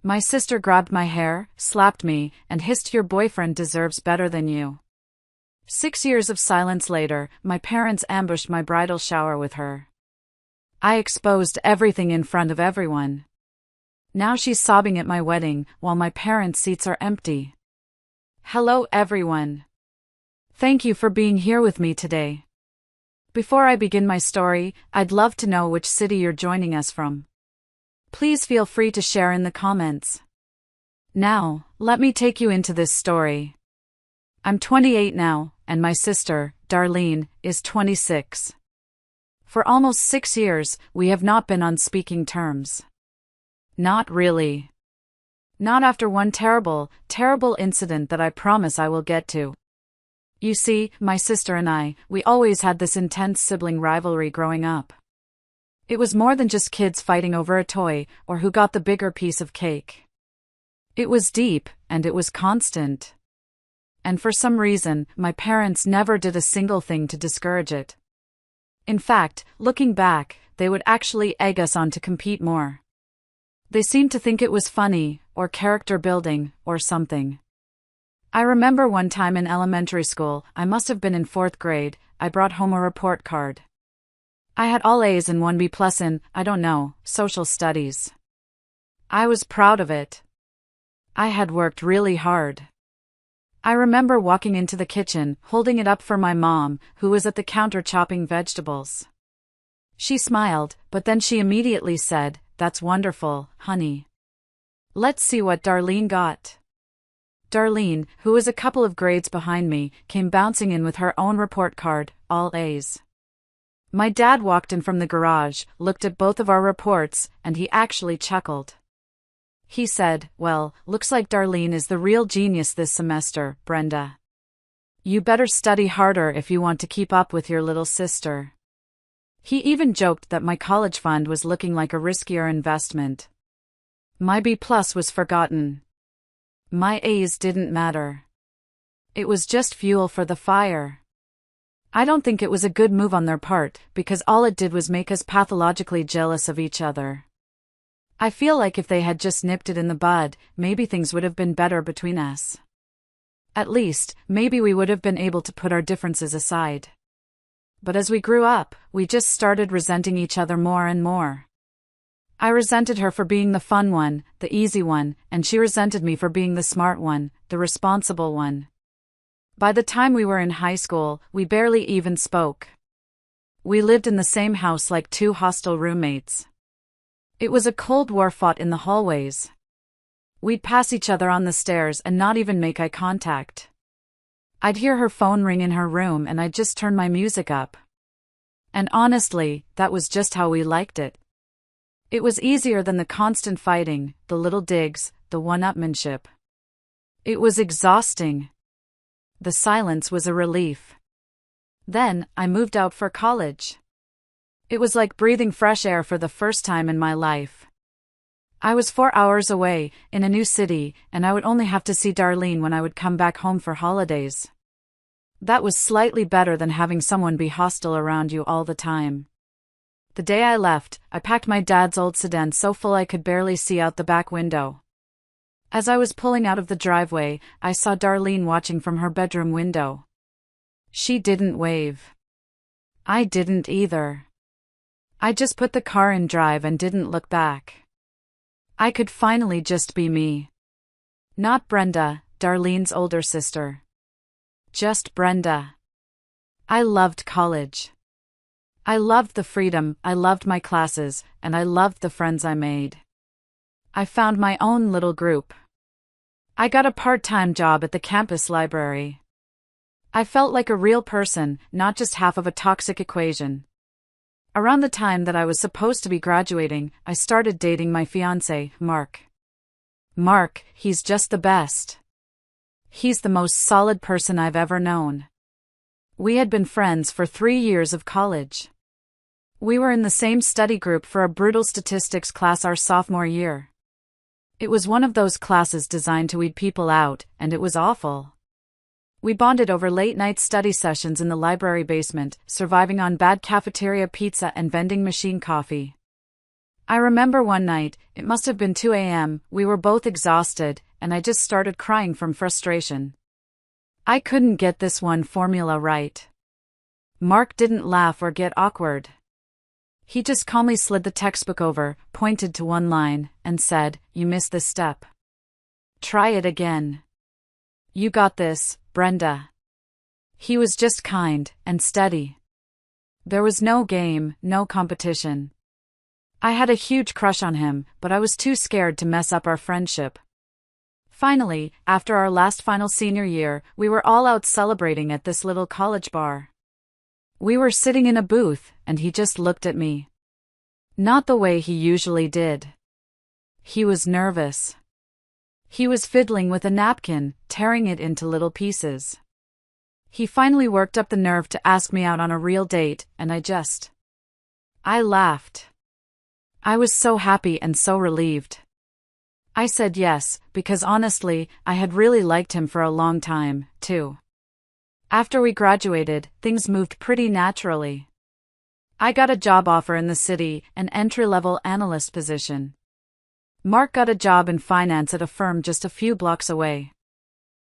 My sister grabbed my hair, slapped me, and hissed, "Your boyfriend deserves better than you." 6 years of silence later, my parents ambushed my bridal shower with her. I exposed everything in front of everyone. Now she's sobbing at my wedding, while my parents' seats are empty. Hello everyone. Thank you for being here with me today. Before I begin my story, I'd love to know which city you're joining us from. Please feel free to share in the comments. Now, let me take you into this story. I'm 28 now, and my sister, Darlene, is 26. For almost 6 years, we have not been on speaking terms. Not really. Not after one terrible incident that I promise I will get to. You see, my sister and I, we always had this intense sibling rivalry growing up. It was more than just kids fighting over a toy, or who got the bigger piece of cake. It was deep, and it was constant. And for some reason, my parents never did a single thing to discourage it. In fact, looking back, they would actually egg us on to compete more. They seemed to think it was funny, or character building, or something. I remember one time in elementary school, I must have been in 4th grade, I brought home a report card. I had all A's and 1 B+ in, I don't know, social studies. I was proud of it. I had worked really hard. I remember walking into the kitchen, holding it up for my mom, who was at the counter chopping vegetables. She smiled, but then she immediately said, "That's wonderful, honey. Let's see what Darlene got." Darlene, who was a couple of grades behind me, came bouncing in with her own report card, all A's. My dad walked in from the garage, looked at both of our reports, and he actually chuckled. He said, "Well, looks like Darlene is the real genius this semester, Brenda. You better study harder if you want to keep up with your little sister." He even joked that my college fund was looking like a riskier investment. My B+ was forgotten. My A's didn't matter. It was just fuel for the fire. I don't think it was a good move on their part, because all it did was make us pathologically jealous of each other. I feel like if they had just nipped it in the bud, maybe things would have been better between us. At least, maybe we would have been able to put our differences aside. But as we grew up, we just started resenting each other more and more. I resented her for being the fun one, the easy one, and she resented me for being the smart one, the responsible one. By the time we were in high school, we barely even spoke. We lived in the same house like 2 hostile roommates. It was a Cold War fought in the hallways. We'd pass each other on the stairs and not even make eye contact. I'd hear her phone ring in her room and I'd just turn my music up. And honestly, that was just how we liked it. It was easier than the constant fighting, the little digs, the one-upmanship. It was exhausting. The silence was a relief. Then, I moved out for college. It was like breathing fresh air for the first time in my life. I was 4 hours away, in a new city, and I would only have to see Darlene when I would come back home for holidays. That was slightly better than having someone be hostile around you all the time. The day I left, I packed my dad's old sedan so full I could barely see out the back window. As I was pulling out of the driveway, I saw Darlene watching from her bedroom window. She didn't wave. I didn't either. I just put the car in drive and didn't look back. I could finally just be me. Not Brenda, Darlene's older sister. Just Brenda. I loved college. I loved the freedom, I loved my classes, and I loved the friends I made. I found my own little group. I got a part-time job at the campus library. I felt like a real person, not just half of a toxic equation. Around the time that I was supposed to be graduating, I started dating my fiancé, Mark. Mark, he's just the best. He's the most solid person I've ever known. We had been friends for 3 years of college. We were in the same study group for a brutal statistics class our sophomore year. It was one of those classes designed to weed people out, and it was awful. We bonded over late-night study sessions in the library basement, surviving on bad cafeteria pizza and vending machine coffee. I remember one night, it must have been 2 a.m., we were both exhausted, and I just started crying from frustration. I couldn't get this one formula right. Mark didn't laugh or get awkward. He just calmly slid the textbook over, pointed to one line, and said, "You missed this step. Try it again. You got this, Brenda." He was just kind and steady. There was no game, no competition. I had a huge crush on him, but I was too scared to mess up our friendship. Finally, after our last final senior year, we were all out celebrating at this little college bar. We were sitting in a booth, and he just looked at me. Not the way he usually did. He was nervous. He was fiddling with a napkin, tearing it into little pieces. He finally worked up the nerve to ask me out on a real date, and I laughed. I was so happy and so relieved. I said yes, because honestly, I had really liked him for a long time, too. After we graduated, things moved pretty naturally. I got a job offer in the city, an entry-level analyst position. Mark got a job in finance at a firm just a few blocks away.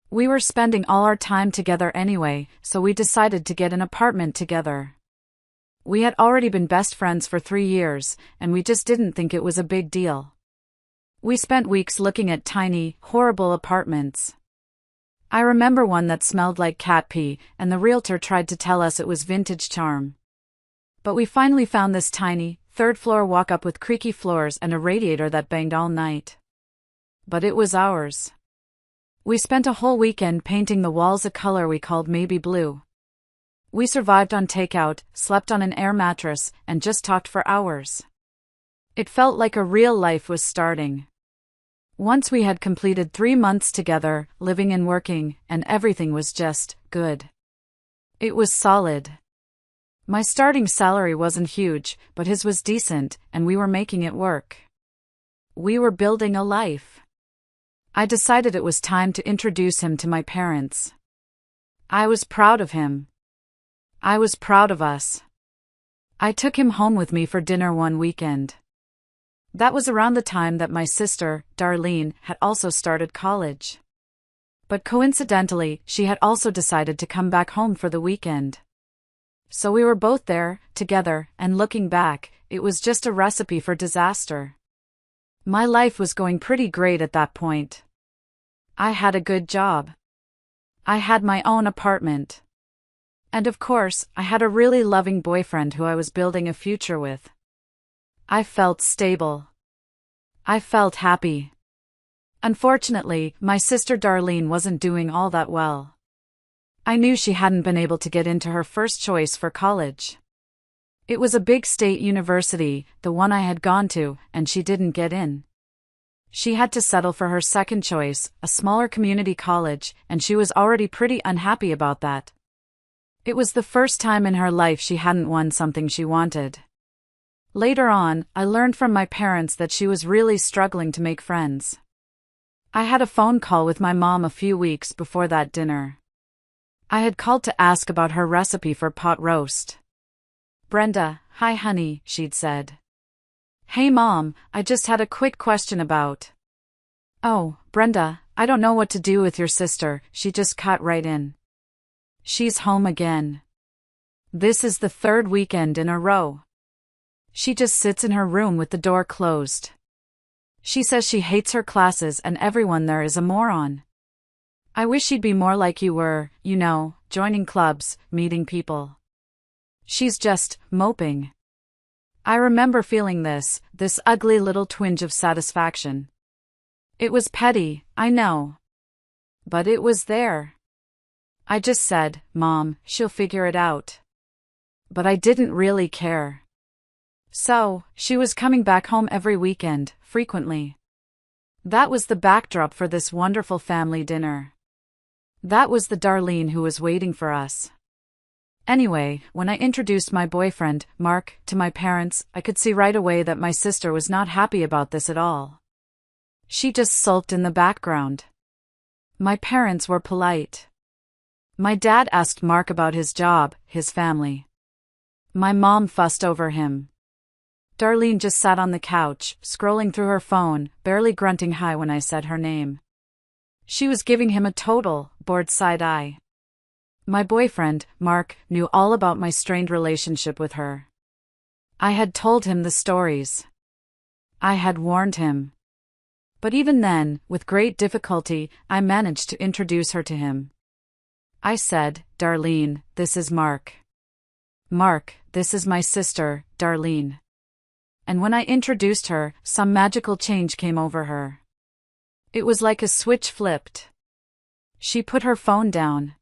We were spending all our time together anyway, so we decided to get an apartment together. We had already been best friends for 3 years, and we just didn't think it was a big deal. We spent weeks looking at tiny, horrible apartments. I remember one that smelled like cat pee, and the realtor tried to tell us it was vintage charm. But we finally found this tiny, third-floor walk-up with creaky floors and a radiator that banged all night. But it was ours. We spent a whole weekend painting the walls a color we called maybe blue. We survived on takeout, slept on an air mattress, and just talked for hours. It felt like a real life was starting. Once we had completed 3 months together, living and working, and everything was just good. It was solid. My starting salary wasn't huge, but his was decent, and we were making it work. We were building a life. I decided it was time to introduce him to my parents. I was proud of him. I was proud of us. I took him home with me for dinner one weekend. That was around the time that my sister, Darlene, had also started college. But coincidentally, she had also decided to come back home for the weekend. So we were both there, together, and looking back, it was just a recipe for disaster. My life was going pretty great at that point. I had a good job. I had my own apartment. And of course, I had a really loving boyfriend who I was building a future with. I felt stable. I felt happy. Unfortunately, my sister Darlene wasn't doing all that well. I knew she hadn't been able to get into her first choice for college. It was a big state university, the one I had gone to, and she didn't get in. She had to settle for her second choice, a smaller community college, and she was already pretty unhappy about that. It was the first time in her life she hadn't won something she wanted. Later on, I learned from my parents that she was really struggling to make friends. I had a phone call with my mom a few weeks before that dinner. I had called to ask about her recipe for pot roast. "Brenda, hi honey," she'd said. "Hey mom, I just had a quick question about..." "Oh, Brenda, I don't know what to do with your sister," she just cut right in. "She's home again. This is the 3rd weekend in a row. She just sits in her room with the door closed. She says she hates her classes and everyone there is a moron. I wish she'd be more like you were, you know, joining clubs, meeting people. She's just moping." I remember feeling this ugly little twinge of satisfaction. It was petty, I know. But it was there. I just said, "Mom, she'll figure it out." But I didn't really care. So, she was coming back home every weekend, frequently. That was the backdrop for this wonderful family dinner. That was the Darlene who was waiting for us. Anyway, when I introduced my boyfriend, Mark, to my parents, I could see right away that my sister was not happy about this at all. She just sulked in the background. My parents were polite. My dad asked Mark about his job, his family. My mom fussed over him. Darlene just sat on the couch, scrolling through her phone, barely grunting hi when I said her name. She was giving him a total, bored side eye. My boyfriend, Mark, knew all about my strained relationship with her. I had told him the stories. I had warned him. But even then, with great difficulty, I managed to introduce her to him. I said, "Darlene, this is Mark. Mark, this is my sister, Darlene." And when I introduced her, some magical change came over her. It was like a switch flipped. She put her phone down.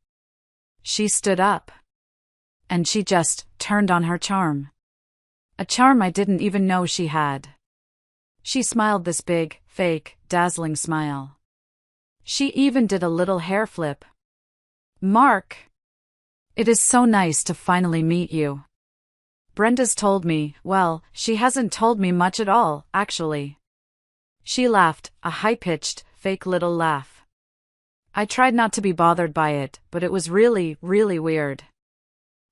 She stood up. And she just turned on her charm. A charm I didn't even know she had. She smiled this big, fake, dazzling smile. She even did a little hair flip. "Mark! It is so nice to finally meet you. Brenda's told me, well, she hasn't told me much at all, actually." She laughed, a high-pitched, fake little laugh. I tried not to be bothered by it, but it was really, really weird.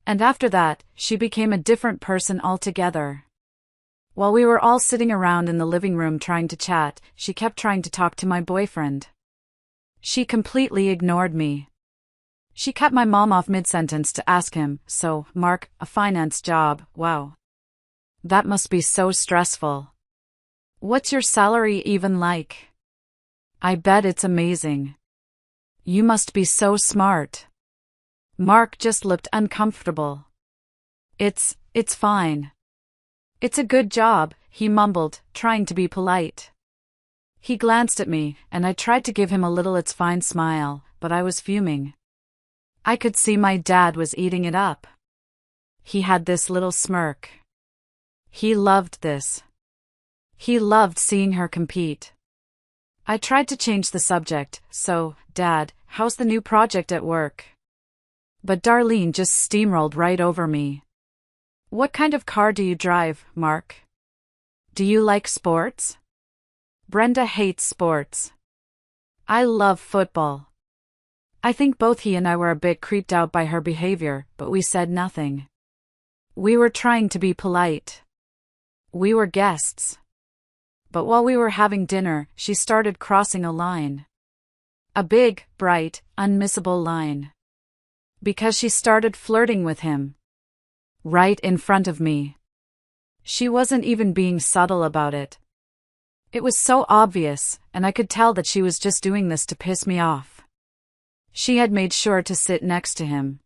And after that, she became a different person altogether. While we were all sitting around in the living room trying to chat, she kept trying to talk to my boyfriend. She completely ignored me. She cut my mom off mid-sentence to ask him, "So, Mark, a finance job, wow. That must be so stressful. What's your salary even like? I bet it's amazing. You must be so smart." Mark just looked uncomfortable. It's fine. It's a good job," he mumbled, trying to be polite. He glanced at me, and I tried to give him a little "it's fine" smile, but I was fuming. I could see my dad was eating it up. He had this little smirk. He loved this. He loved seeing her compete. I tried to change the subject, "So, Dad, how's the new project at work?" But Darlene just steamrolled right over me. "What kind of car do you drive, Mark? Do you like sports?" Brenda hates sports. I love football. I think both he and I were a bit creeped out by her behavior, but we said nothing. We were trying to be polite. We were guests. But while we were having dinner, she started crossing a line. A big, bright, unmissable line. Because she started flirting with him. Right in front of me. She wasn't even being subtle about it. It was so obvious, and I could tell that she was just doing this to piss me off. She had made sure to sit next to him.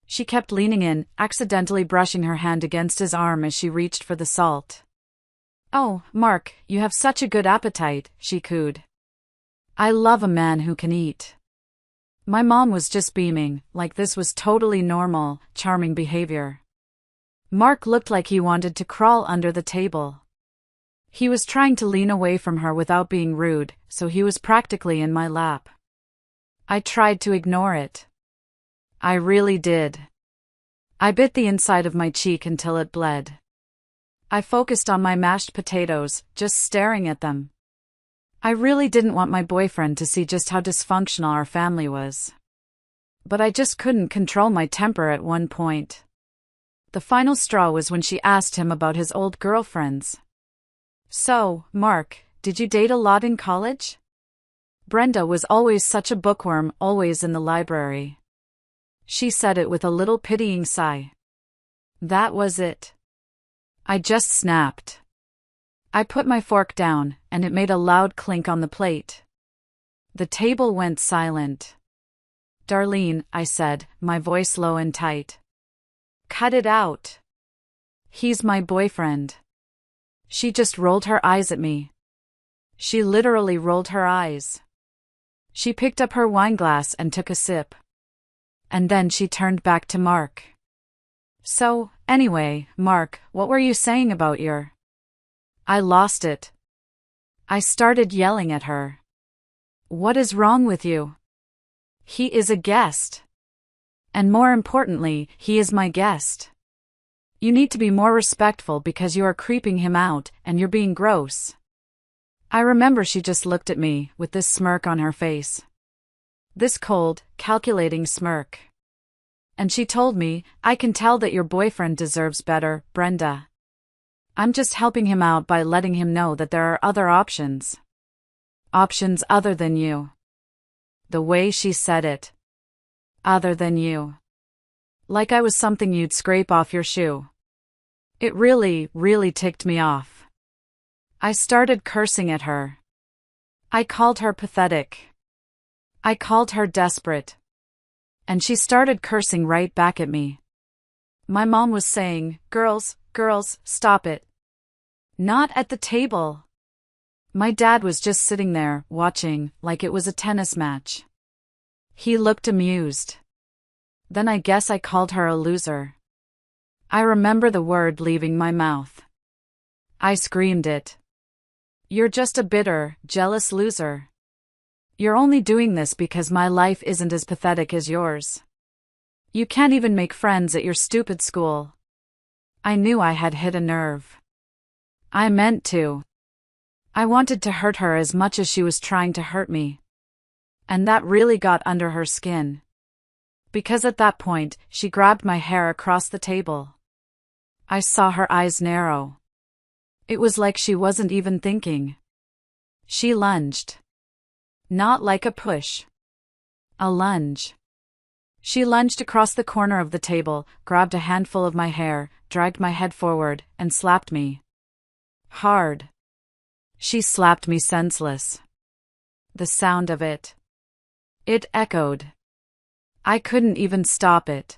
She kept leaning in, accidentally brushing her hand against his arm as she reached for the salt. "Oh, Mark, you have such a good appetite," she cooed. I love a man who can eat. My mom was just beaming, like this was totally normal, charming behavior. Mark looked like he wanted to crawl under the table. He was trying to lean away from her without being rude, so he was practically in my lap. I tried to ignore it. I really did. I bit the inside of my cheek until it bled. I focused on my mashed potatoes, just staring at them. I really didn't want my boyfriend to see just how dysfunctional our family was. But I just couldn't control my temper at one point. The final straw was when she asked him about his old girlfriends. "So, Mark, did you date a lot in college?" Brenda was always such a bookworm, always in the library. She said it with a little pitying sigh. That was it. I just snapped. I put my fork down, and it made a loud clink on the plate. The table went silent. "Darlene," I said, my voice low and tight. "Cut it out. He's my boyfriend." She just rolled her eyes at me. She literally rolled her eyes. She picked up her wineglass and took a sip. And then she turned back to Mark. "So, anyway, Mark, what were you saying about your..." I lost it. I started yelling at her. "What is wrong with you? He is a guest. And more importantly, he is my guest. You need to be more respectful because you are creeping him out, and you're being gross." I remember she just looked at me, with this smirk on her face. This cold, calculating smirk. And she told me, "I can tell that your boyfriend deserves better, Brenda. I'm just helping him out by letting him know that there are other options. Options other than you. The way she said it. Other than you. Like I was something you'd scrape off your shoe. It really, really ticked me off. I started cursing at her. I called her pathetic. I called her desperate. And she started cursing right back at me. My mom was saying, "Girls, stop it." Not at the table. My dad was just sitting there, watching, like it was a tennis match. He looked amused. Then I guess I called her a loser. I remember the word leaving my mouth. I screamed it. "You're just a bitter, jealous loser. You're only doing this because my life isn't as pathetic as yours. You can't even make friends at your stupid school." I knew I had hit a nerve. I meant to. I wanted to hurt her as much as she was trying to hurt me. And that really got under her skin. Because at that point, she grabbed my hair across the table. I saw her eyes narrow. It was like she wasn't even thinking. She lunged. Not like a push. A lunge. She lunged across the corner of the table, grabbed a handful of my hair, dragged my head forward, and slapped me. Hard. She slapped me senseless. The sound of it. It echoed. I couldn't even stop it.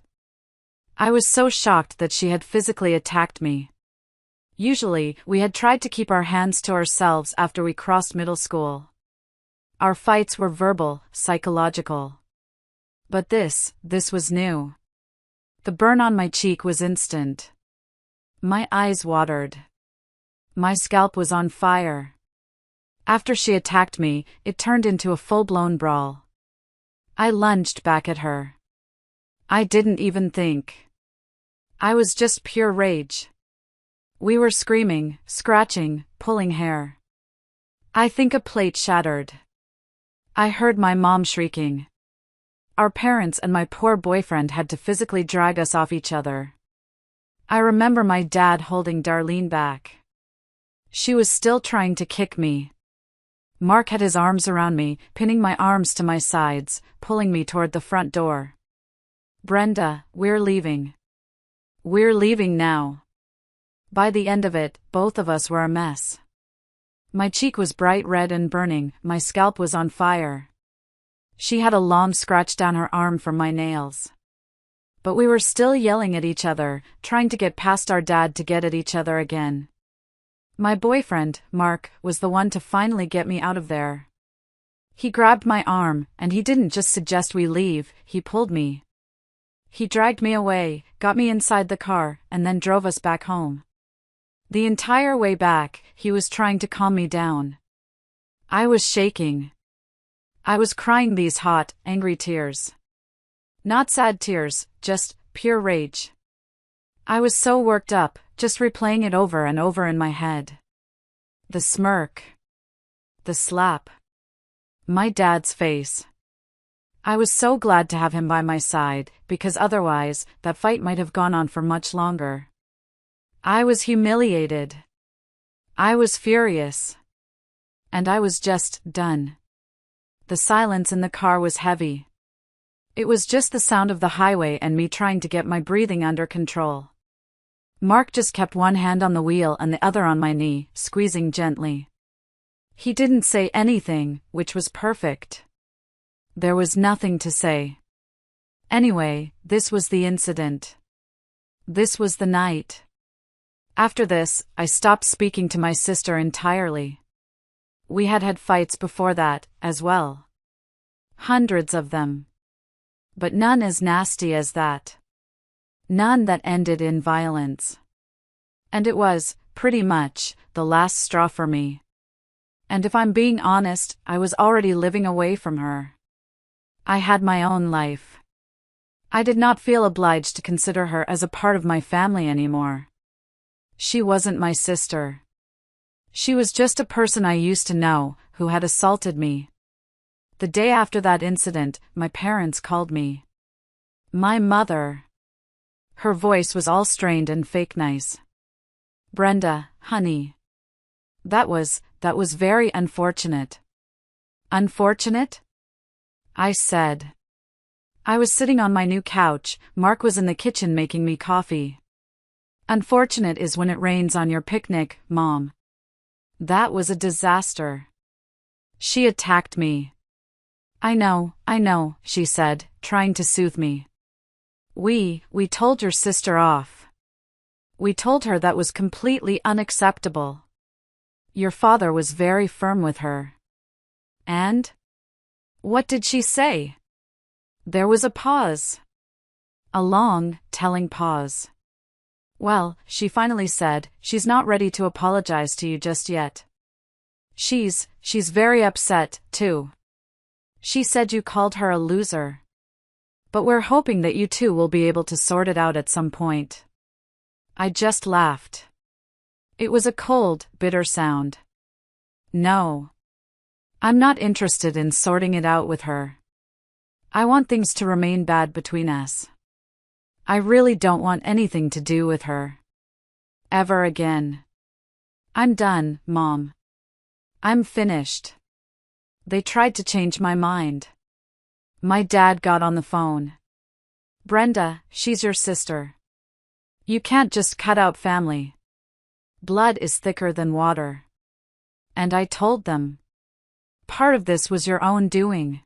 I was so shocked that she had physically attacked me. Usually, we had tried to keep our hands to ourselves after we crossed middle school. Our fights were verbal, psychological. But this was new. The burn on my cheek was instant. My eyes watered. My scalp was on fire. After she attacked me, it turned into a full-blown brawl. I lunged back at her. I didn't even think. I was just pure rage. We were screaming, scratching, pulling hair. I think a plate shattered. I heard my mom shrieking. Our parents and my poor boyfriend had to physically drag us off each other. I remember my dad holding Darlene back. She was still trying to kick me. Mark had his arms around me, pinning my arms to my sides, pulling me toward the front door. "Brenda, we're leaving. We're leaving now." By the end of it, both of us were a mess. My cheek was bright red and burning, my scalp was on fire. She had a long scratch down her arm from my nails. But we were still yelling at each other, trying to get past our dad to get at each other again. My boyfriend, Mark, was the one to finally get me out of there. He grabbed my arm, and he didn't just suggest we leave, he pulled me. He dragged me away, got me inside the car, and then drove us back home. The entire way back, he was trying to calm me down. I was shaking. I was crying these hot, angry tears. Not sad tears, just pure rage. I was so worked up, just replaying it over and over in my head. The smirk. The slap. My dad's face. I was so glad to have him by my side, because otherwise, that fight might have gone on for much longer. I was humiliated. I was furious. And I was just done. The silence in the car was heavy. It was just the sound of the highway and me trying to get my breathing under control. Mark just kept one hand on the wheel and the other on my knee, squeezing gently. He didn't say anything, which was perfect. There was nothing to say. Anyway, this was the incident. This was the night. After this, I stopped speaking to my sister entirely. We had had fights before that, as well. Hundreds of them. But none as nasty as that. None that ended in violence. And it was, pretty much, the last straw for me. And if I'm being honest, I was already living away from her. I had my own life. I did not feel obliged to consider her as a part of my family anymore. She wasn't my sister. She was just a person I used to know, who had assaulted me. The day after that incident, my parents called me. My mother. Her voice was all strained and fake nice. Brenda, honey. That was very unfortunate. Unfortunate? I said. I was sitting on my new couch, Mark was in the kitchen making me coffee. Unfortunate is when it rains on your picnic, Mom. That was a disaster. She attacked me. I know, she said, trying to soothe me. We told your sister off. We told her that was completely unacceptable. Your father was very firm with her. And? What did she say? There was a pause. A long, telling pause. Well, she finally said, she's not ready to apologize to you just yet. She's very upset, too. She said you called her a loser. But we're hoping that you two will be able to sort it out at some point. I just laughed. It was a cold, bitter sound. No. I'm not interested in sorting it out with her. I want things to remain bad between us. I really don't want anything to do with her. Ever again. I'm done, Mom. I'm finished. They tried to change my mind. My dad got on the phone. Brenda, she's your sister. You can't just cut out family. Blood is thicker than water. And I told them. Part of this was your own doing.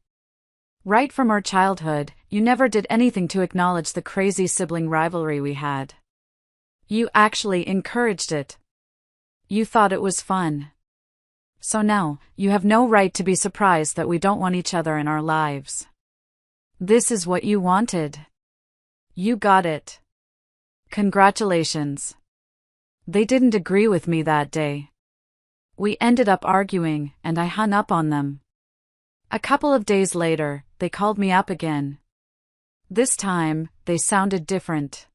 Right from our childhood, you never did anything to acknowledge the crazy sibling rivalry we had. You actually encouraged it. You thought it was fun. So now, you have no right to be surprised that we don't want each other in our lives. This is what you wanted. You got it. Congratulations. They didn't agree with me that day. We ended up arguing, and I hung up on them. A couple of days later, they called me up again. This time, they sounded different.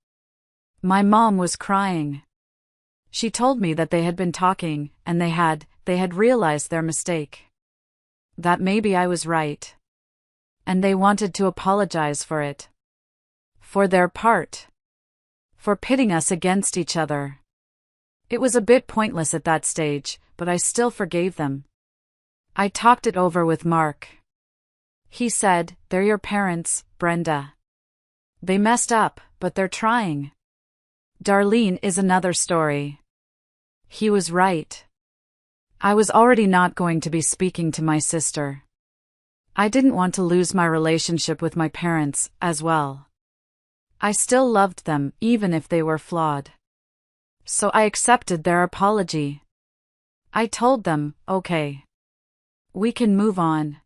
My mom was crying. She told me that they had been talking, and they had realized their mistake. That maybe I was right. And they wanted to apologize for it. For their part. For pitting us against each other. It was a bit pointless at that stage, but I still forgave them. I talked it over with Mark. He said, they're your parents, Brenda. They messed up, but they're trying. Darlene is another story. He was right. I was already not going to be speaking to my sister. I didn't want to lose my relationship with my parents, as well. I still loved them, even if they were flawed. So I accepted their apology. I told them, okay. We can move on.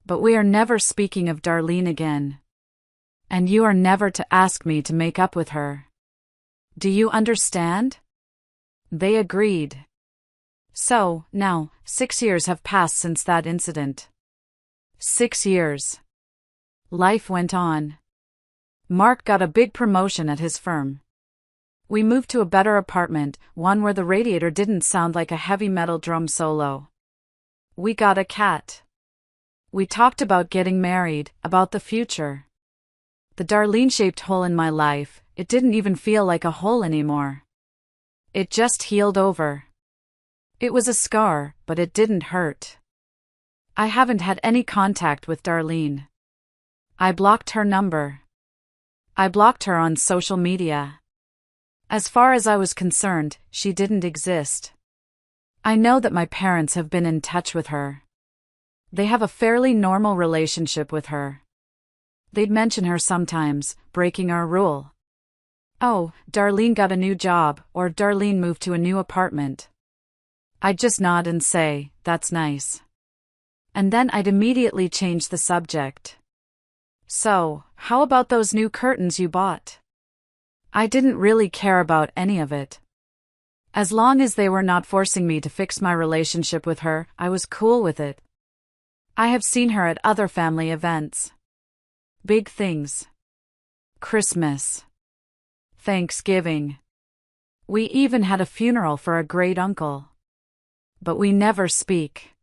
But we are never speaking of Darlene again. And you are never to ask me to make up with her. Do you understand? They agreed. So, now, 6 years have passed since that incident. 6 years. Life went on. Mark got a big promotion at his firm. We moved to a better apartment, one where the radiator didn't sound like a heavy metal drum solo. We got a cat. We talked about getting married, about the future. The Darlene-shaped hole in my life, it didn't even feel like a hole anymore. It just healed over. It was a scar, but it didn't hurt. I haven't had any contact with Darlene. I blocked her number. I blocked her on social media. As far as I was concerned, she didn't exist. I know that my parents have been in touch with her. They have a fairly normal relationship with her. They'd mention her sometimes, breaking our rule. Oh, Darlene got a new job, or Darlene moved to a new apartment. I'd just nod and say, that's nice. And then I'd immediately change the subject. So, how about those new curtains you bought? I didn't really care about any of it. As long as they were not forcing me to fix my relationship with her, I was cool with it. I have seen her at other family events. Big things. Christmas. Thanksgiving. We even had a funeral for a great uncle. But we never speak.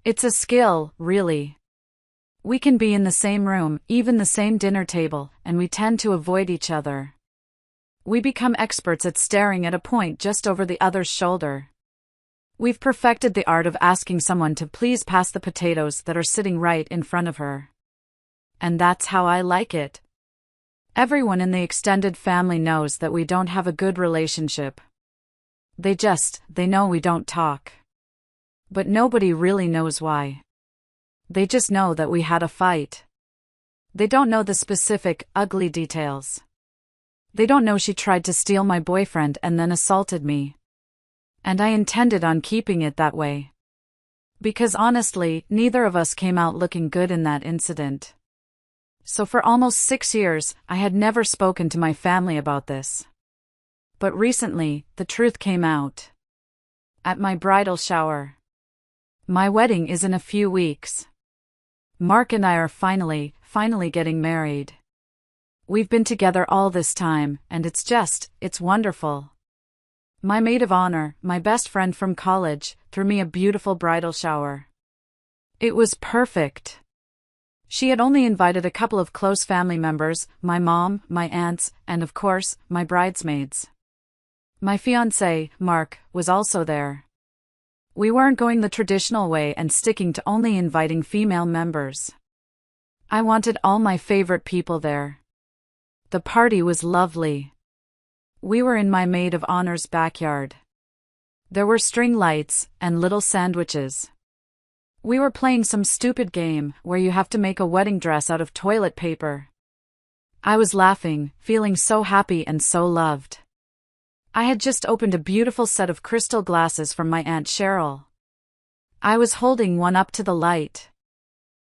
It's a skill, really. We can be in the same room, even the same dinner table, and we tend to avoid each other. We become experts at staring at a point just over the other's shoulder. We've perfected the art of asking someone to please pass the potatoes that are sitting right in front of her. And that's how I like it. Everyone in the extended family knows that we don't have a good relationship. They know we don't talk. But nobody really knows why. They just know that we had a fight. They don't know the specific, ugly details. They don't know she tried to steal my boyfriend and then assaulted me. And I intended on keeping it that way. Because honestly, neither of us came out looking good in that incident. So for almost 6 years, I had never spoken to my family about this. But recently, the truth came out. At my bridal shower. My wedding is in a few weeks. Mark and I are finally getting married. We've been together all this time, and it's wonderful. My maid of honor, my best friend from college, threw me a beautiful bridal shower. It was perfect. She had only invited a couple of close family members, my mom, my aunts, and of course, my bridesmaids. My fiancé, Mark, was also there. We weren't going the traditional way and sticking to only inviting female members. I wanted all my favorite people there. The party was lovely. We were in my maid of honor's backyard. There were string lights and little sandwiches. We were playing some stupid game where you have to make a wedding dress out of toilet paper. I was laughing, feeling so happy and so loved. I had just opened a beautiful set of crystal glasses from my Aunt Cheryl. I was holding one up to the light.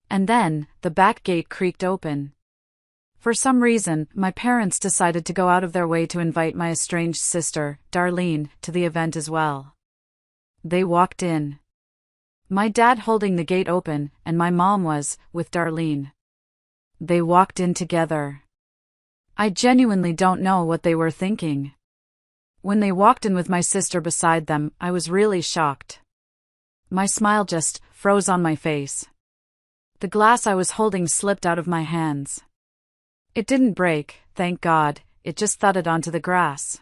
And then, the back gate creaked open. For some reason, my parents decided to go out of their way to invite my estranged sister, Darlene, to the event as well. They walked in. My dad holding the gate open, and my mom was, with Darlene. They walked in together. I genuinely don't know what they were thinking. When they walked in with my sister beside them, I was really shocked. My smile just froze on my face. The glass I was holding slipped out of my hands. It didn't break, thank God, it just thudded onto the grass.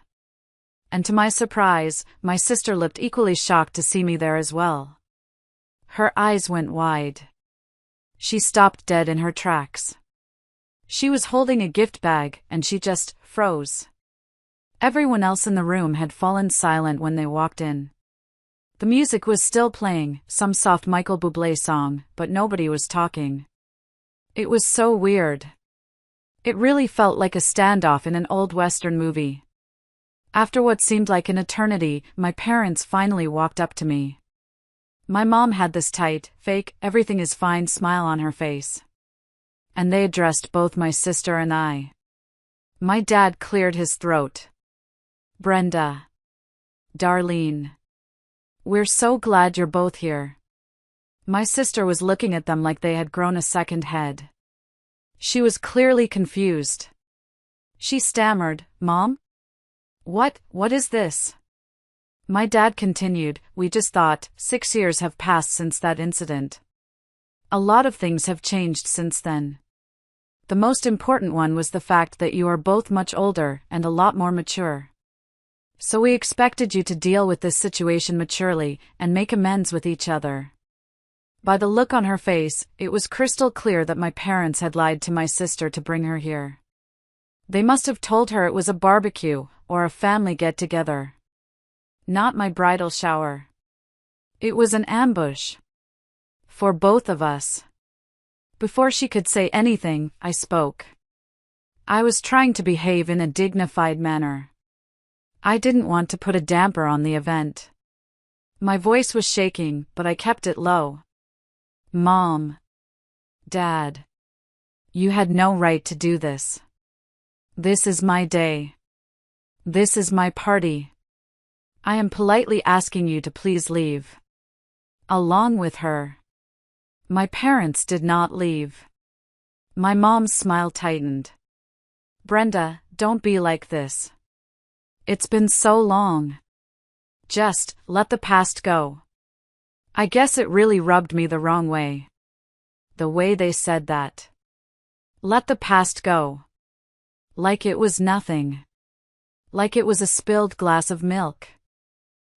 And to my surprise, my sister looked equally shocked to see me there as well. Her eyes went wide. She stopped dead in her tracks. She was holding a gift bag, and she just froze. Everyone else in the room had fallen silent when they walked in. The music was still playing, some soft Michael Bublé song, but nobody was talking. It was so weird. It really felt like a standoff in an old Western movie. After what seemed like an eternity, my parents finally walked up to me. My mom had this tight, fake, everything is fine smile on her face. And they addressed both my sister and I. My dad cleared his throat. Brenda. Darlene. We're so glad you're both here. My sister was looking at them like they had grown a second head. She was clearly confused. She stammered, "Mom? What is this?" My dad continued, "We just thought, 6 years have passed since that incident. A lot of things have changed since then. The most important one was the fact that you are both much older and a lot more mature. So we expected you to deal with this situation maturely and make amends with each other." By the look on her face, it was crystal clear that my parents had lied to my sister to bring her here. They must have told her it was a barbecue or a family get-together. Not my bridal shower. It was an ambush. For both of us. Before she could say anything, I spoke. I was trying to behave in a dignified manner. I didn't want to put a damper on the event. My voice was shaking, but I kept it low. "Mom. Dad. You had no right to do this. This is my day. This is my party. I am politely asking you to please leave. Along with her." My parents did not leave. My mom's smile tightened. "Brenda, don't be like this. It's been so long. Just let the past go." I guess it really rubbed me the wrong way. The way they said that. Let the past go. Like it was nothing. Like it was a spilled glass of milk.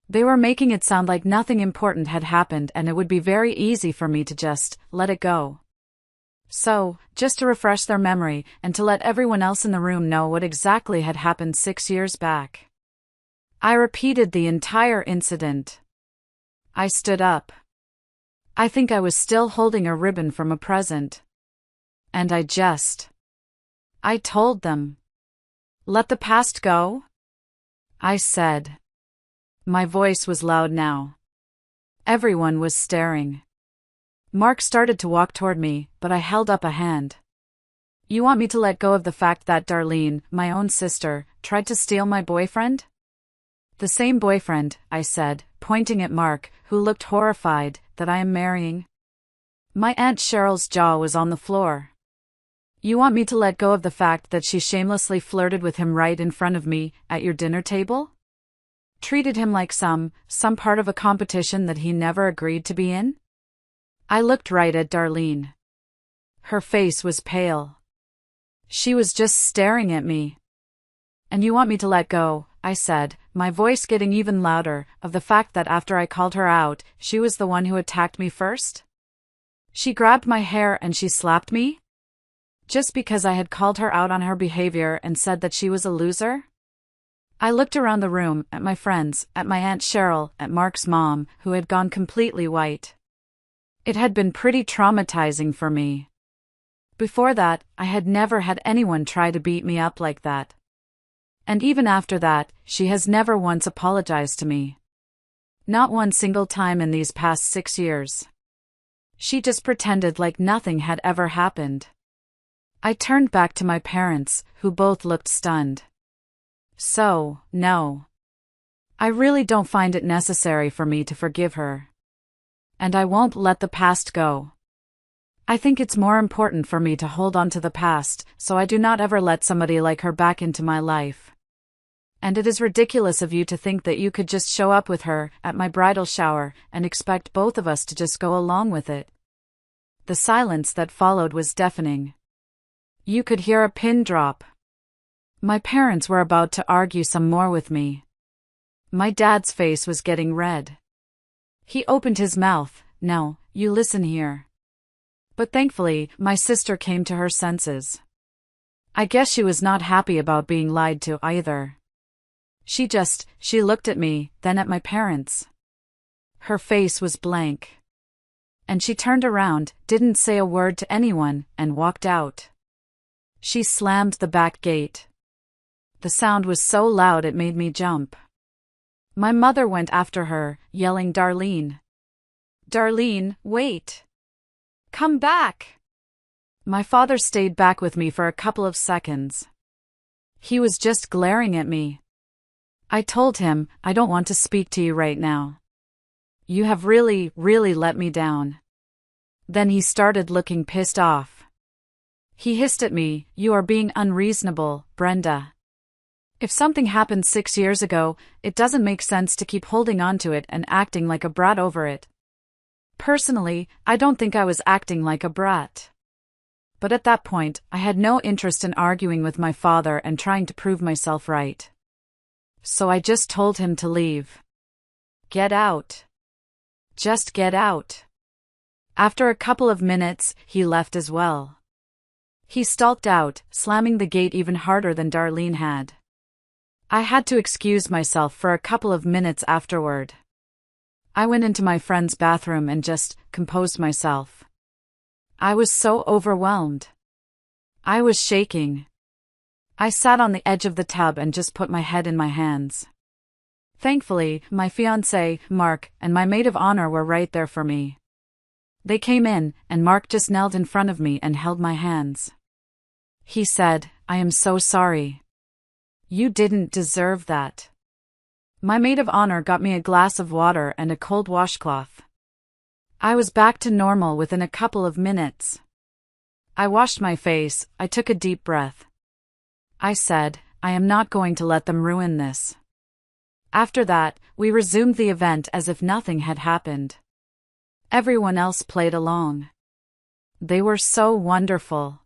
They were making it sound like nothing important had happened and it would be very easy for me to just let it go. So, just to refresh their memory and to let everyone else in the room know what exactly had happened 6 years back. I repeated the entire incident. I stood up. I think I was still holding a ribbon from a present. And I told them. Let the past go? I said. My voice was loud now. Everyone was staring. Mark started to walk toward me, but I held up a hand. You want me to let go of the fact that Darlene, my own sister, tried to steal my boyfriend? The same boyfriend, I said, pointing at Mark, who looked horrified, that I am marrying. My Aunt Cheryl's jaw was on the floor. You want me to let go of the fact that she shamelessly flirted with him right in front of me, at your dinner table? Treated him like some part of a competition that he never agreed to be in? I looked right at Darlene. Her face was pale. She was just staring at me. And you want me to let go, I said, my voice getting even louder, of the fact that after I called her out, she was the one who attacked me first? She grabbed my hair and she slapped me? Just because I had called her out on her behavior and said that she was a loser? I looked around the room, at my friends, at my Aunt Cheryl, at Mark's mom, who had gone completely white. It had been pretty traumatizing for me. Before that, I had never had anyone try to beat me up like that. And even after that, she has never once apologized to me. Not one single time in these past 6 years. She just pretended like nothing had ever happened. I turned back to my parents, who both looked stunned. So, no. I really don't find it necessary for me to forgive her. And I won't let the past go. I think it's more important for me to hold on to the past, so I do not ever let somebody like her back into my life. And it is ridiculous of you to think that you could just show up with her at my bridal shower and expect both of us to just go along with it. The silence that followed was deafening. You could hear a pin drop. My parents were about to argue some more with me. My dad's face was getting red. He opened his mouth. No, you listen here. But thankfully, my sister came to her senses. I guess she was not happy about being lied to either. She looked at me, then at my parents. Her face was blank. And she turned around, didn't say a word to anyone, and walked out. She slammed the back gate. The sound was so loud it made me jump. My mother went after her, yelling, Darlene. Darlene, wait. Come back. My father stayed back with me for a couple of seconds. He was just glaring at me. I told him, I don't want to speak to you right now. You have really let me down. Then he started looking pissed off. He hissed at me, you are being unreasonable, Brenda. If something happened 6 years ago, it doesn't make sense to keep holding on to it and acting like a brat over it. Personally, I don't think I was acting like a brat. But at that point, I had no interest in arguing with my father and trying to prove myself right. So I just told him to leave. Get out. Just get out. After a couple of minutes, he left as well. He stalked out, slamming the gate even harder than Darlene had. I had to excuse myself for a couple of minutes afterward. I went into my friend's bathroom and just composed myself. I was so overwhelmed. I was shaking. I sat on the edge of the tub and just put my head in my hands. Thankfully, my fiancé, Mark, and my maid of honor were right there for me. They came in, and Mark just knelt in front of me and held my hands. He said, I am so sorry. You didn't deserve that. My maid of honor got me a glass of water and a cold washcloth. I was back to normal within a couple of minutes. I washed my face, I took a deep breath. I said, I am not going to let them ruin this. After that, we resumed the event as if nothing had happened. Everyone else played along. They were so wonderful.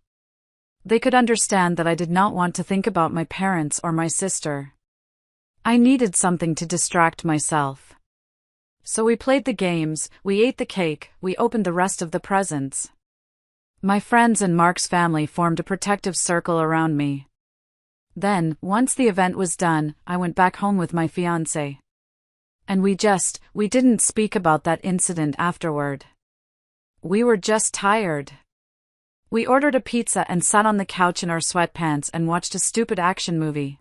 They could understand that I did not want to think about my parents or my sister. I needed something to distract myself. So we played the games, we ate the cake, we opened the rest of the presents. My friends and Mark's family formed a protective circle around me. Then, once the event was done, I went back home with my fiancé. And we didn't speak about that incident afterward. We were just tired. We ordered a pizza and sat on the couch in our sweatpants and watched a stupid action movie.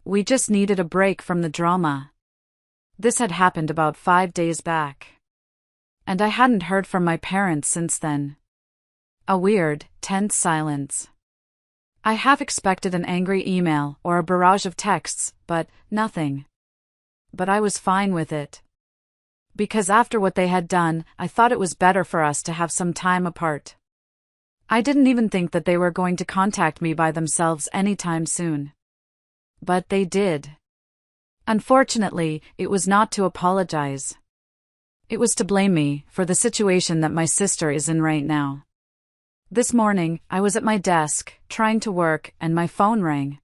We just needed a break from the drama. This had happened about 5 days back. And I hadn't heard from my parents since then. A weird, tense silence. I half expected an angry email or a barrage of texts, but nothing. But I was fine with it. Because after what they had done, I thought it was better for us to have some time apart. I didn't even think that they were going to contact me by themselves anytime soon. But they did. Unfortunately, it was not to apologize. It was to blame me for the situation that my sister is in right now. This morning, I was at my desk, trying to work, and my phone rang.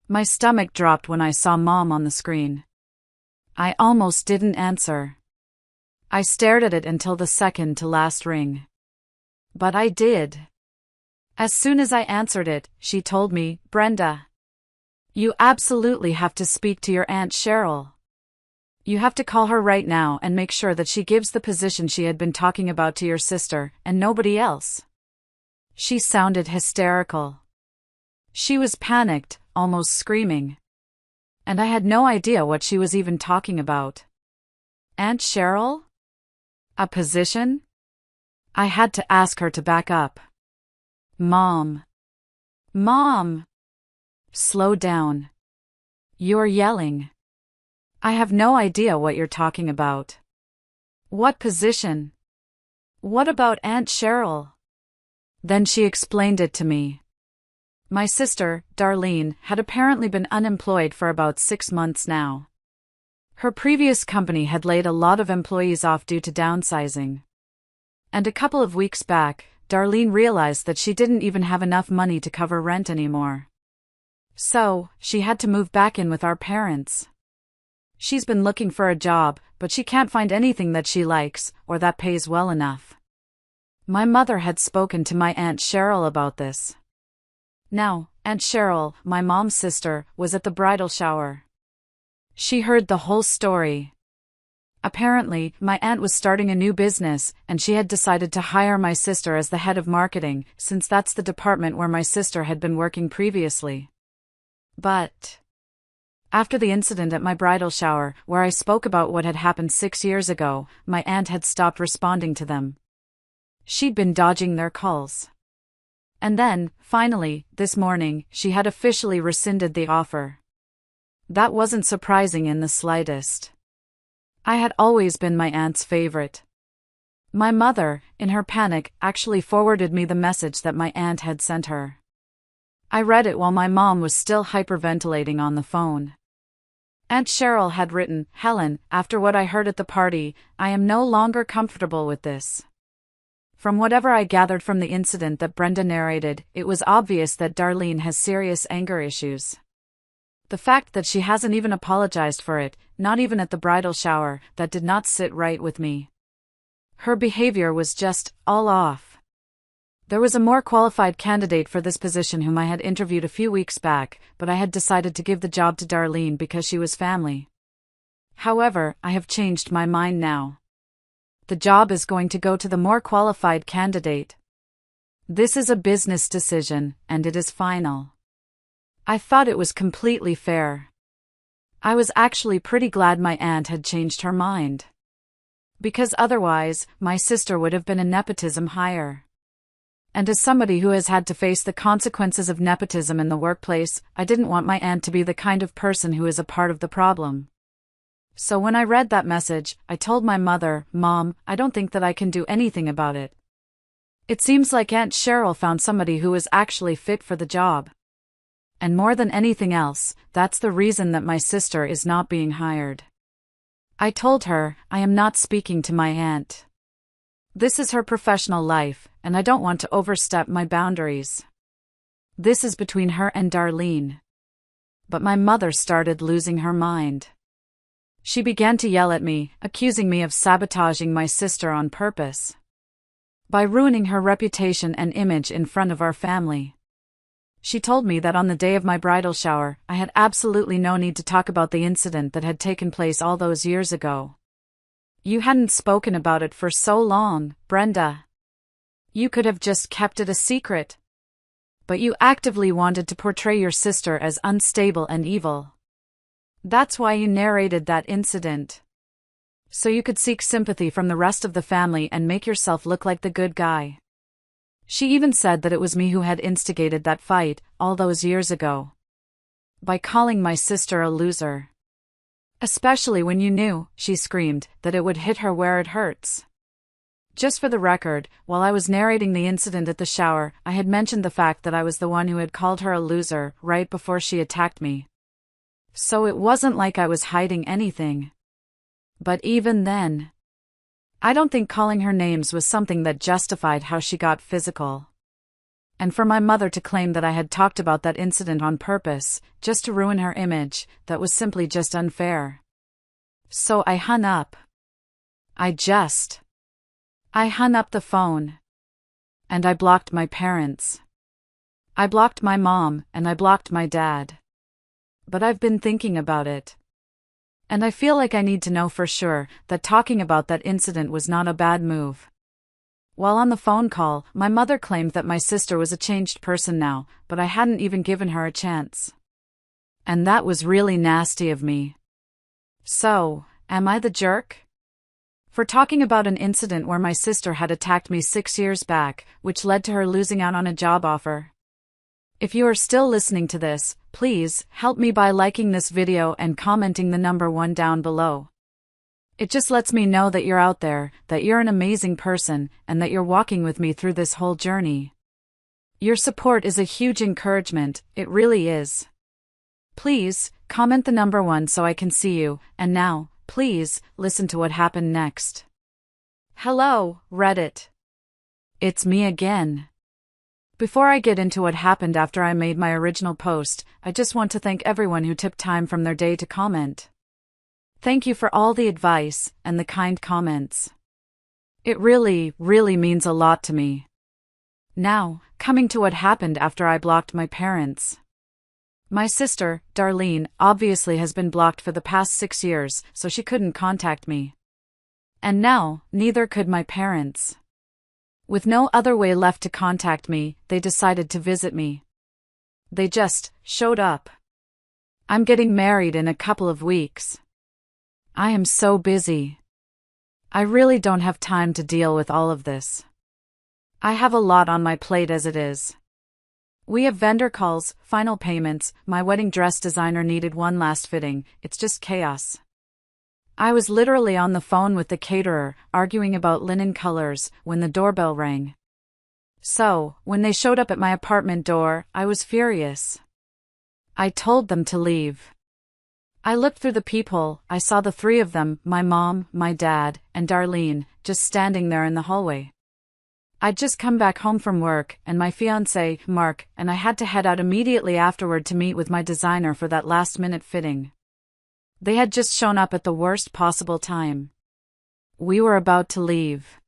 My stomach dropped when I saw Mom on the screen. I almost didn't answer. I stared at it until the second to last ring. But I did. As soon as I answered it, she told me, "Brenda, you absolutely have to speak to your Aunt Cheryl. You have to call her right now and make sure that she gives the position she had been talking about to your sister, and nobody else." She sounded hysterical. She was panicked, almost screaming. And I had no idea what she was even talking about. Aunt Cheryl? A position? I had to ask her to back up. Mom. Slow down. You're yelling. I have no idea what you're talking about. What position? What about Aunt Cheryl? Then she explained it to me. My sister, Darlene, had apparently been unemployed for about 6 months now. Her previous company had laid a lot of employees off due to downsizing. And a couple of weeks back, Darlene realized that she didn't even have enough money to cover rent anymore. So, she had to move back in with our parents. She's been looking for a job, but she can't find anything that she likes, or that pays well enough. My mother had spoken to my Aunt Cheryl about this. Now, Aunt Cheryl, my mom's sister, was at the bridal shower. She heard the whole story. Apparently, my aunt was starting a new business, and she had decided to hire my sister as the head of marketing, since that's the department where my sister had been working previously. But after the incident at my bridal shower, where I spoke about what had happened 6 years ago, my aunt had stopped responding to them. She'd been dodging their calls. And then, finally, this morning, she had officially rescinded the offer. That wasn't surprising in the slightest. I had always been my aunt's favorite. My mother, in her panic, actually forwarded me the message that my aunt had sent her. I read it while my mom was still hyperventilating on the phone. Aunt Cheryl had written, "Helen, after what I heard at the party, I am no longer comfortable with this." From whatever I gathered from the incident that Brenda narrated, it was obvious that Darlene has serious anger issues. The fact that she hasn't even apologized for it, not even at the bridal shower, that did not sit right with me. Her behavior was just all off. There was a more qualified candidate for this position whom I had interviewed a few weeks back, but I had decided to give the job to Darlene because she was family. However, I have changed my mind now. The job is going to go to the more qualified candidate. This is a business decision, and it is final. I thought it was completely fair. I was actually pretty glad my aunt had changed her mind. Because otherwise, my sister would have been a nepotism hire. And as somebody who has had to face the consequences of nepotism in the workplace, I didn't want my aunt to be the kind of person who is a part of the problem. So when I read that message, I told my mother, "Mom, I don't think that I can do anything about it. It seems like Aunt Cheryl found somebody who is actually fit for the job. And more than anything else, that's the reason that my sister is not being hired." I told her, I am not speaking to my aunt. This is her professional life, and I don't want to overstep my boundaries. This is between her and Darlene. But my mother started losing her mind. She began to yell at me, accusing me of sabotaging my sister on purpose. By ruining her reputation and image in front of our family. She told me that on the day of my bridal shower, I had absolutely no need to talk about the incident that had taken place all those years ago. You hadn't spoken about it for so long, Brenda. You could have just kept it a secret. But you actively wanted to portray your sister as unstable and evil. That's why you narrated that incident. So you could seek sympathy from the rest of the family and make yourself look like the good guy. She even said that it was me who had instigated that fight, all those years ago. By calling my sister a loser. Especially when you knew, she screamed, that it would hit her where it hurts. Just for the record, while I was narrating the incident at the shower, I had mentioned the fact that I was the one who had called her a loser right before she attacked me. So it wasn't like I was hiding anything. But even then, I don't think calling her names was something that justified how she got physical. And for my mother to claim that I had talked about that incident on purpose, just to ruin her image, that was simply just unfair. So I hung up. I hung up the phone. And I blocked my parents. I blocked my mom, and I blocked my dad. But I've been thinking about it. And I feel like I need to know for sure that talking about that incident was not a bad move. While on the phone call, my mother claimed that my sister was a changed person now, but I hadn't even given her a chance. And that was really nasty of me. So, am I the jerk? For talking about an incident where my sister had attacked me 6 years back, which led to her losing out on a job offer. If you are still listening to this, please help me by liking this video and commenting the number 1 down below. It just lets me know that you're out there, that you're an amazing person, and that you're walking with me through this whole journey. Your support is a huge encouragement, it really is. Please, comment the number 1 so I can see you, and now, please, listen to what happened next. Hello, Reddit. It's me again. Before I get into what happened after I made my original post, I just want to thank everyone who took time from their day to comment. Thank you for all the advice and the kind comments. It really, really means a lot to me. Now, coming to what happened after I blocked my parents. My sister, Darlene, obviously has been blocked for the past 6 years, so she couldn't contact me. And now, neither could my parents. With no other way left to contact me, they decided to visit me. They just showed up. I'm getting married in a couple of weeks. I am so busy. I really don't have time to deal with all of this. I have a lot on my plate as it is. We have vendor calls, final payments, my wedding dress designer needed one last fitting, it's just chaos. I was literally on the phone with the caterer, arguing about linen colors, when the doorbell rang. So, when they showed up at my apartment door, I was furious. I told them to leave. I looked through the peephole, I saw the 3 of them, my mom, my dad, and Darlene, just standing there in the hallway. I'd just come back home from work, and my fiancé, Mark, and I had to head out immediately afterward to meet with my designer for that last-minute fitting. They had just shown up at the worst possible time. We were about to leave.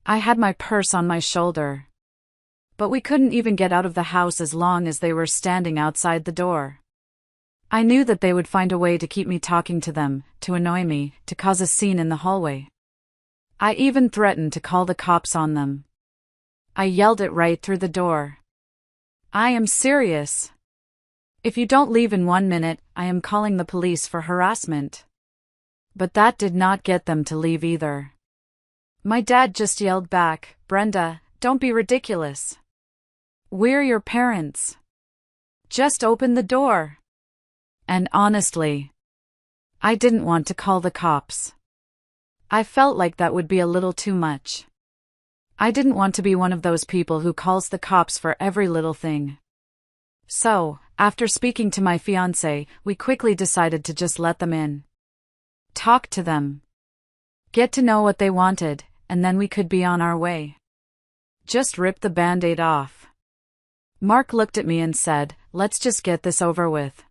I had my purse on my shoulder. But we couldn't even get out of the house as long as they were standing outside the door. I knew that they would find a way to keep me talking to them, to annoy me, to cause a scene in the hallway. I even threatened to call the cops on them. I yelled it right through the door. I am serious. If you don't leave in 1 minute, I am calling the police for harassment. But that did not get them to leave either. My dad just yelled back, Brenda, don't be ridiculous. We're your parents. Just open the door. And honestly, I didn't want to call the cops. I felt like that would be a little too much. I didn't want to be one of those people who calls the cops for every little thing. So, after speaking to my fiancé, we quickly decided to just let them in. Talk to them. Get to know what they wanted, and then we could be on our way. Just rip the band-aid off. Mark looked at me and said, let's just get this over with.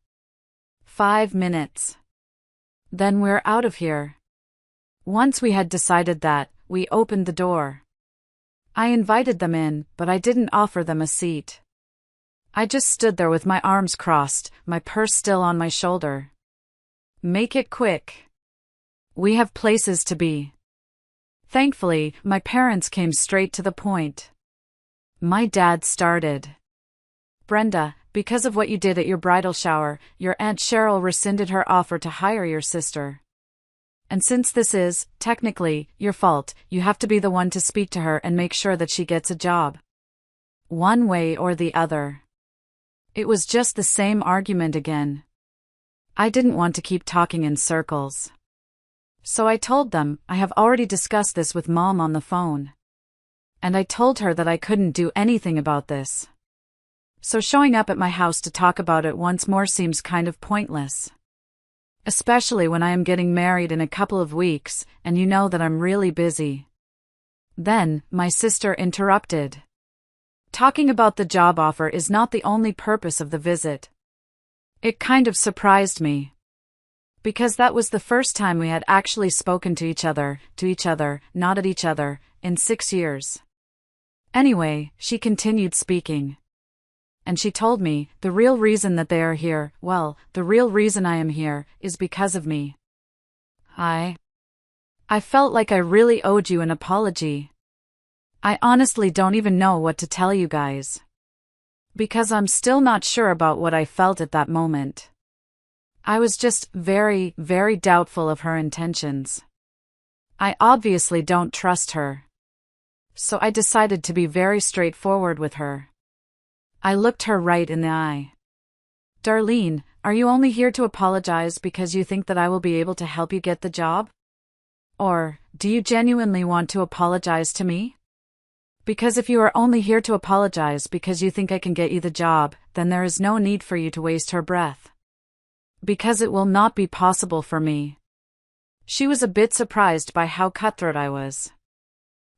5 minutes. Then we're out of here. Once we had decided that, we opened the door. I invited them in, but I didn't offer them a seat. I just stood there with my arms crossed, my purse still on my shoulder. Make it quick. We have places to be. Thankfully, my parents came straight to the point. My dad started. Brenda, because of what you did at your bridal shower, your Aunt Cheryl rescinded her offer to hire your sister. And since this is, technically, your fault, you have to be the one to speak to her and make sure that she gets a job. One way or the other. It was just the same argument again. I didn't want to keep talking in circles. So I told them, I have already discussed this with Mom on the phone. And I told her that I couldn't do anything about this. So showing up at my house to talk about it once more seems kind of pointless. Especially when I am getting married in a couple of weeks, and you know that I'm really busy. Then, my sister interrupted. Talking about the job offer is not the only purpose of the visit. It kind of surprised me. Because that was the first time we had actually spoken to each other, not at each other, in 6 years. Anyway, she continued speaking. And she told me, the real reason that they are here, well, the real reason I am here, is because of me. I felt like I really owed you an apology. I honestly don't even know what to tell you guys. Because I'm still not sure about what I felt at that moment. I was just very, very doubtful of her intentions. I obviously don't trust her. So I decided to be very straightforward with her. I looked her right in the eye. Darlene, are you only here to apologize because you think that I will be able to help you get the job? Or, do you genuinely want to apologize to me? Because if you are only here to apologize because you think I can get you the job, then there is no need for you to waste her breath. Because it will not be possible for me. She was a bit surprised by how cutthroat I was.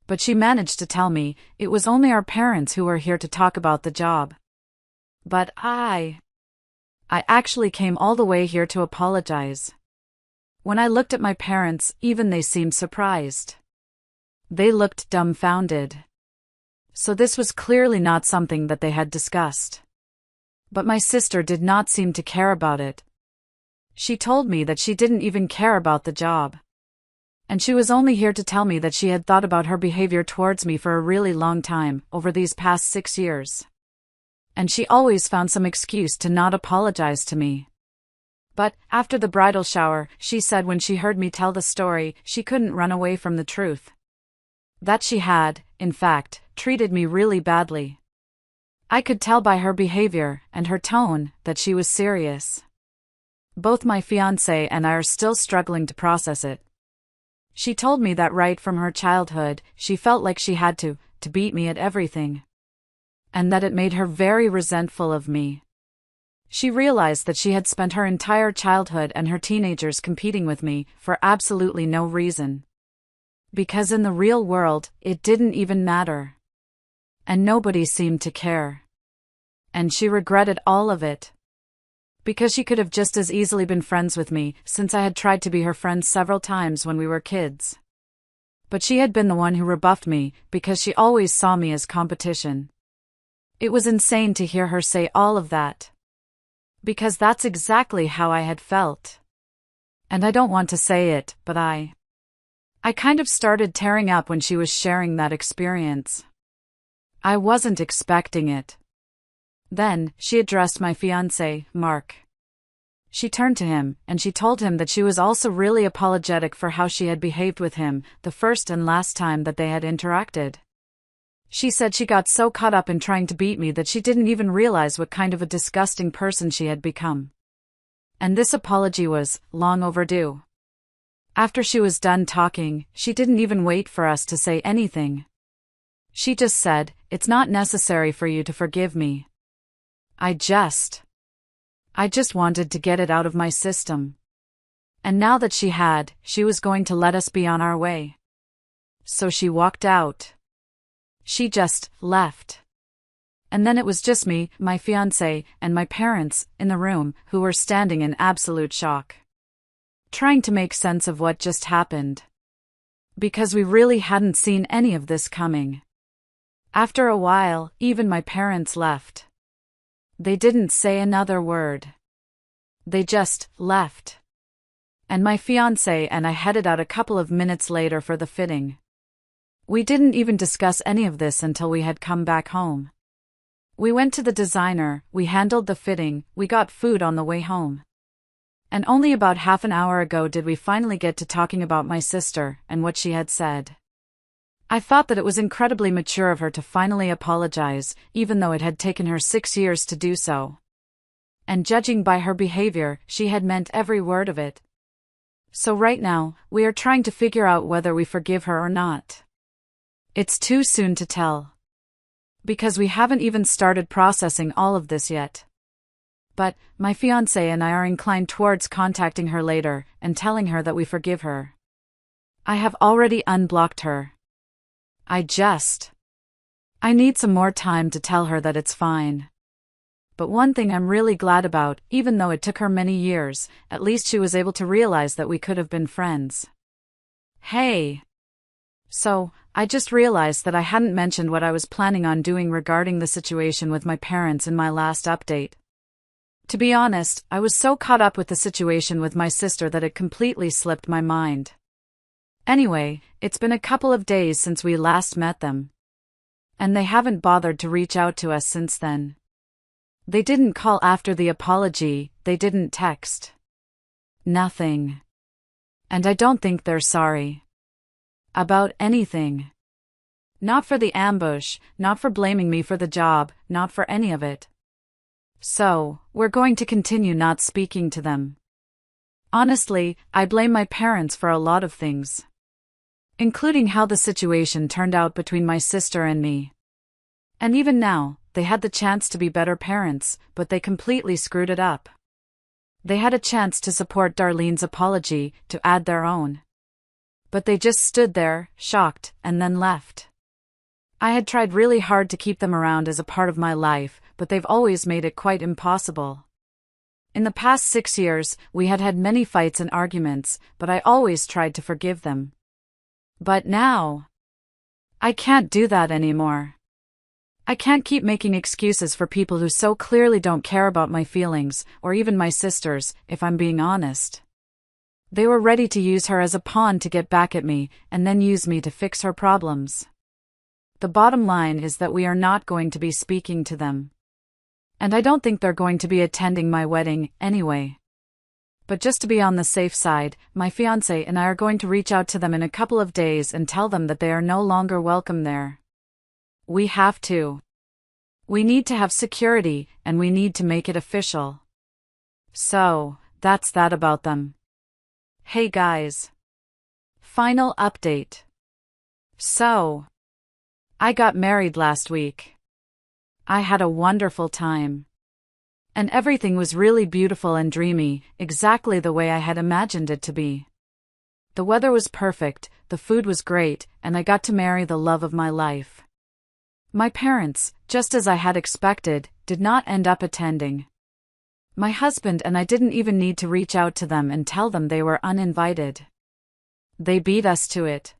But she managed to tell me, it was only our parents who were here to talk about the job. But I actually came all the way here to apologize. When I looked at my parents, even they seemed surprised. They looked dumbfounded. So this was clearly not something that they had discussed. But my sister did not seem to care about it. She told me that she didn't even care about the job. And she was only here to tell me that she had thought about her behavior towards me for a really long time, over these past 6 years. And she always found some excuse to not apologize to me. But, after the bridal shower, she said when she heard me tell the story, she couldn't run away from the truth. That she had, in fact, treated me really badly. I could tell by her behavior, and her tone, that she was serious. Both my fiancé and I are still struggling to process it. She told me that right from her childhood, she felt like she had to beat me at everything. And that it made her very resentful of me. She realized that she had spent her entire childhood and her teenagers competing with me, for absolutely no reason. Because in the real world, it didn't even matter. And nobody seemed to care. And she regretted all of it. Because she could have just as easily been friends with me, since I had tried to be her friend several times when we were kids. But she had been the one who rebuffed me, because she always saw me as competition. It was insane to hear her say all of that. Because that's exactly how I had felt. And I don't want to say it, but I kind of started tearing up when she was sharing that experience. I wasn't expecting it. Then, she addressed my fiancé, Mark. She turned to him, and she told him that she was also really apologetic for how she had behaved with him, the first and last time that they had interacted. She said she got so caught up in trying to beat me that she didn't even realize what kind of a disgusting person she had become. And this apology was long overdue. After she was done talking, she didn't even wait for us to say anything. She just said, "It's not necessary for you to forgive me. I just wanted to get it out of my system." And now that she was going to let us be on our way. So she walked out. She just left. And then it was just me, my fiancé, and my parents, in the room, who were standing in absolute shock, trying to make sense of what just happened. Because we really hadn't seen any of this coming. After a while, even my parents left. They didn't say another word. They just left. And my fiancé and I headed out a couple of minutes later for the fitting. We didn't even discuss any of this until we had come back home. We went to the designer, we handled the fitting, we got food on the way home. And only about half an hour ago did we finally get to talking about my sister and what she had said. I thought that it was incredibly mature of her to finally apologize, even though it had taken her 6 years to do so. And judging by her behavior, she had meant every word of it. So right now, we are trying to figure out whether we forgive her or not. It's too soon to tell. Because we haven't even started processing all of this yet. But, my fiancé and I are inclined towards contacting her later and telling her that we forgive her. I have already unblocked her. I need some more time to tell her that it's fine. But one thing I'm really glad about, even though it took her many years, at least she was able to realize that we could have been friends. Hey! So, I just realized that I hadn't mentioned what I was planning on doing regarding the situation with my parents in my last update. To be honest, I was so caught up with the situation with my sister that it completely slipped my mind. Anyway, it's been a couple of days since we last met them. And they haven't bothered to reach out to us since then. They didn't call after the apology, they didn't text. Nothing. And I don't think they're sorry. About anything. Not for the ambush, not for blaming me for the job, not for any of it. So, we're going to continue not speaking to them. Honestly, I blame my parents for a lot of things. Including how the situation turned out between my sister and me. And even now, they had the chance to be better parents, but they completely screwed it up. They had a chance to support Darlene's apology, to add their own. But they just stood there, shocked, and then left. I had tried really hard to keep them around as a part of my life, but they've always made it quite impossible. In the past 6 years, we had had many fights and arguments, but I always tried to forgive them. But now, I can't do that anymore. I can't keep making excuses for people who so clearly don't care about my feelings, or even my sister's, if I'm being honest. They were ready to use her as a pawn to get back at me, and then use me to fix her problems. The bottom line is that we are not going to be speaking to them. And I don't think they're going to be attending my wedding, anyway. But just to be on the safe side, my fiancé and I are going to reach out to them in a couple of days and tell them that they are no longer welcome there. We have to. We need to have security, and we need to make it official. So, that's that about them. Hey guys. Final update. So, I got married last week. I had a wonderful time. And everything was really beautiful and dreamy, exactly the way I had imagined it to be. The weather was perfect, the food was great, and I got to marry the love of my life. My parents, just as I had expected, did not end up attending. My husband and I didn't even need to reach out to them and tell them they were uninvited. They beat us to it.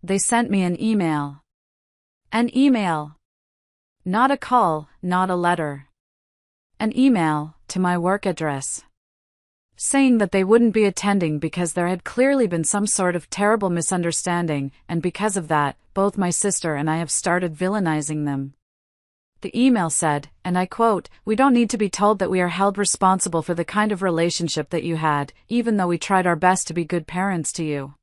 They sent me an email. An email. Not a call, not a letter. An email, to my work address. Saying that they wouldn't be attending because there had clearly been some sort of terrible misunderstanding, and because of that, both my sister and I have started villainizing them. The email said, and I quote, "We don't need to be told that we are held responsible for the kind of relationship that you had, even though we tried our best to be good parents to you."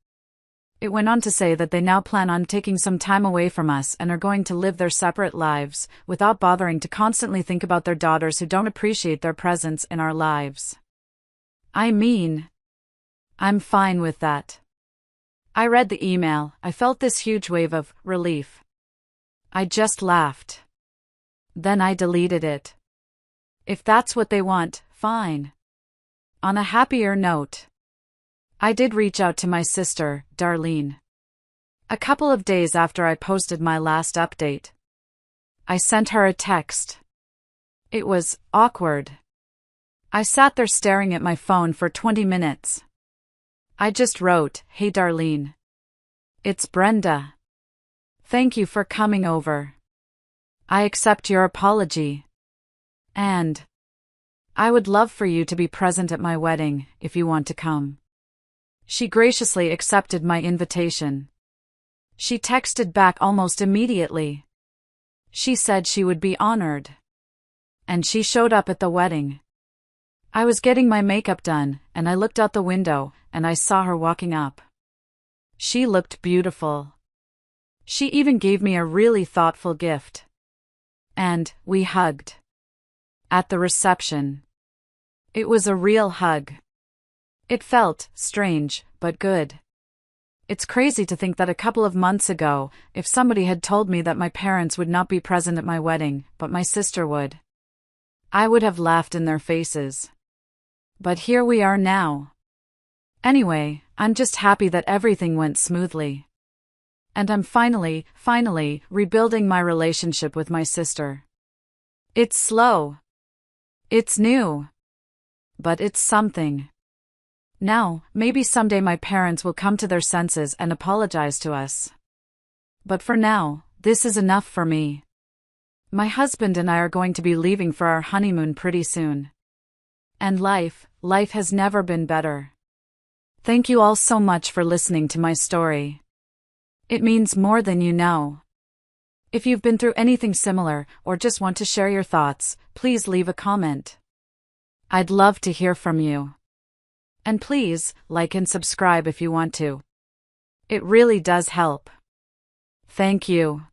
It went on to say that they now plan on taking some time away from us and are going to live their separate lives, without bothering to constantly think about their daughters who don't appreciate their presence in our lives. I mean, I'm fine with that. I read the email, I felt this huge wave of relief. I just laughed. Then I deleted it. If that's what they want, fine. On a happier note, I did reach out to my sister, Darlene. A couple of days after I posted my last update. I sent her a text. It was awkward. I sat there staring at my phone for 20 minutes. I just wrote, "Hey Darlene. It's Brenda. Thank you for coming over. I accept your apology. And I would love for you to be present at my wedding, if you want to come." She graciously accepted my invitation. She texted back almost immediately. She said she would be honored. And she showed up at the wedding. I was getting my makeup done, and I looked out the window, and I saw her walking up. She looked beautiful. She even gave me a really thoughtful gift. And we hugged. At the reception. It was a real hug. It felt strange, but good. It's crazy to think that a couple of months ago, if somebody had told me that my parents would not be present at my wedding, but my sister would, I would have laughed in their faces. But here we are now. Anyway, I'm just happy that everything went smoothly. And I'm finally rebuilding my relationship with my sister. It's slow. It's new. But it's something. Now, maybe someday my parents will come to their senses and apologize to us. But for now, this is enough for me. My husband and I are going to be leaving for our honeymoon pretty soon. And life has never been better. Thank you all so much for listening to my story. It means more than you know. If you've been through anything similar or just want to share your thoughts, please leave a comment. I'd love to hear from you. And please, like and subscribe if you want to. It really does help. Thank you.